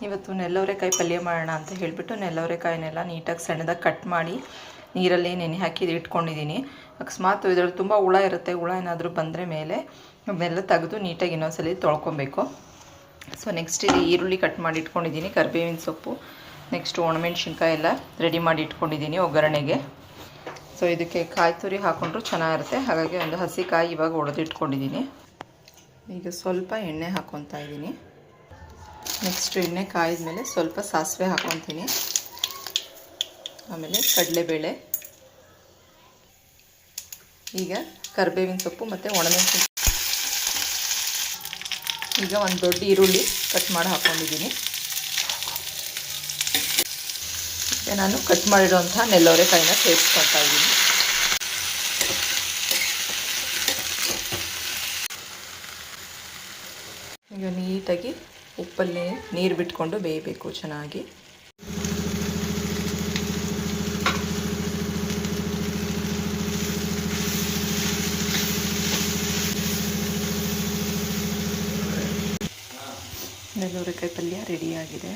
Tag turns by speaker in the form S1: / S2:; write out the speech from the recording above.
S1: ಇವತ್ತು ನೆಲ್ಲವರೆಕಾಯಿ ಪಲ್ಯ ಮಾಡೋಣ ಅಂತ ಹೇಳಿಬಿಟ್ಟು ನೆಲ್ಲವರೆಕಾಯಿನೆಲ್ಲ ನೀಟಾಗಿ ಸಣ್ಣದಾಗಿ ಕಟ್ ಮಾಡಿ ನೀರಲ್ಲಿ ನೆನೆ ಹಾಕಿ ಇಟ್ಕೊಂಡಿದ್ದೀನಿ. ಅಕಸ್ಮಾತ್ ಇದರಲ್ಲಿ ತುಂಬ ಹುಳ ಇರುತ್ತೆ, ಹುಳ ಏನಾದರೂ ಬಂದರೆ ಮೇಲೆ ಅದನ್ನೆಲ್ಲ ತೆಗೆದು ನೀಟಾಗಿ ಇನ್ನೊಂದ್ಸಲಿ ತೊಳ್ಕೊಬೇಕು. ಸೊ ನೆಕ್ಸ್ಟ್ ಇಲ್ಲಿ ಈರುಳ್ಳಿ ಕಟ್ ಮಾಡಿ ಇಟ್ಕೊಂಡಿದ್ದೀನಿ, ಕರಿಬೇವಿನ ಸೊಪ್ಪು, ನೆಕ್ಸ್ಟ್ ಒಣಮೆಣ್ಸಿನ್ಕಾಯಿ ಎಲ್ಲ ರೆಡಿ ಮಾಡಿ ಇಟ್ಕೊಂಡಿದ್ದೀನಿ ಒಗ್ಗರಣೆಗೆ. ಸೊ ಇದಕ್ಕೆ ಕಾಯಿ ತುರಿ ಹಾಕ್ಕೊಂಡ್ರು ಚೆನ್ನಾಗಿರುತ್ತೆ, ಹಾಗಾಗಿ ಒಂದು ಹಸಿ ಕಾಯಿ ಇವಾಗ ಒಡೆದಿಟ್ಕೊಂಡಿದ್ದೀನಿ. ಈಗ ಸ್ವಲ್ಪ ಎಣ್ಣೆ ಹಾಕ್ಕೊತಾ ಇದ್ದೀನಿ. ನೆಕ್ಸ್ಟ್ ಎಣ್ಣೆ ಕಾಯಿದ ಮೇಲೆ ಸ್ವಲ್ಪ ಸಾಸಿವೆ ಹಾಕ್ಕೊತೀನಿ, ಆಮೇಲೆ ಕಡಲೆಬೇಳೆ, ಈಗ ಕರಿಬೇವಿನ ಸೊಪ್ಪು ಮತ್ತು ಒಣಮೆಣಸಿನ. ಈಗ ಒಂದು ದೊಡ್ಡ ಈರುಳ್ಳಿ ಕಟ್ ಮಾಡಿ ಹಾಕ್ಕೊಂಡಿದ್ದೀನಿ. ನಾನು ಕಟ್ ಮಾಡಿರೋಂಥ ನೆಲ್ಲವರೆಕಾಯಿನ ಸೇರಿಸ್ಕೊತಾ ಇದ್ದೀನಿ. ಈಗ ನೀಟಾಗಿ ಉಪ್ಪಲ್ಲಿ ನೀರು ಬಿಟ್ಕೊಂಡು ಬೇಯಬೇಕು ಚೆನ್ನಾಗಿ. ನೆಲ್ಲವರೆಕಾಯಿ ಪಲ್ಯ ರೆಡಿಯಾಗಿದೆ.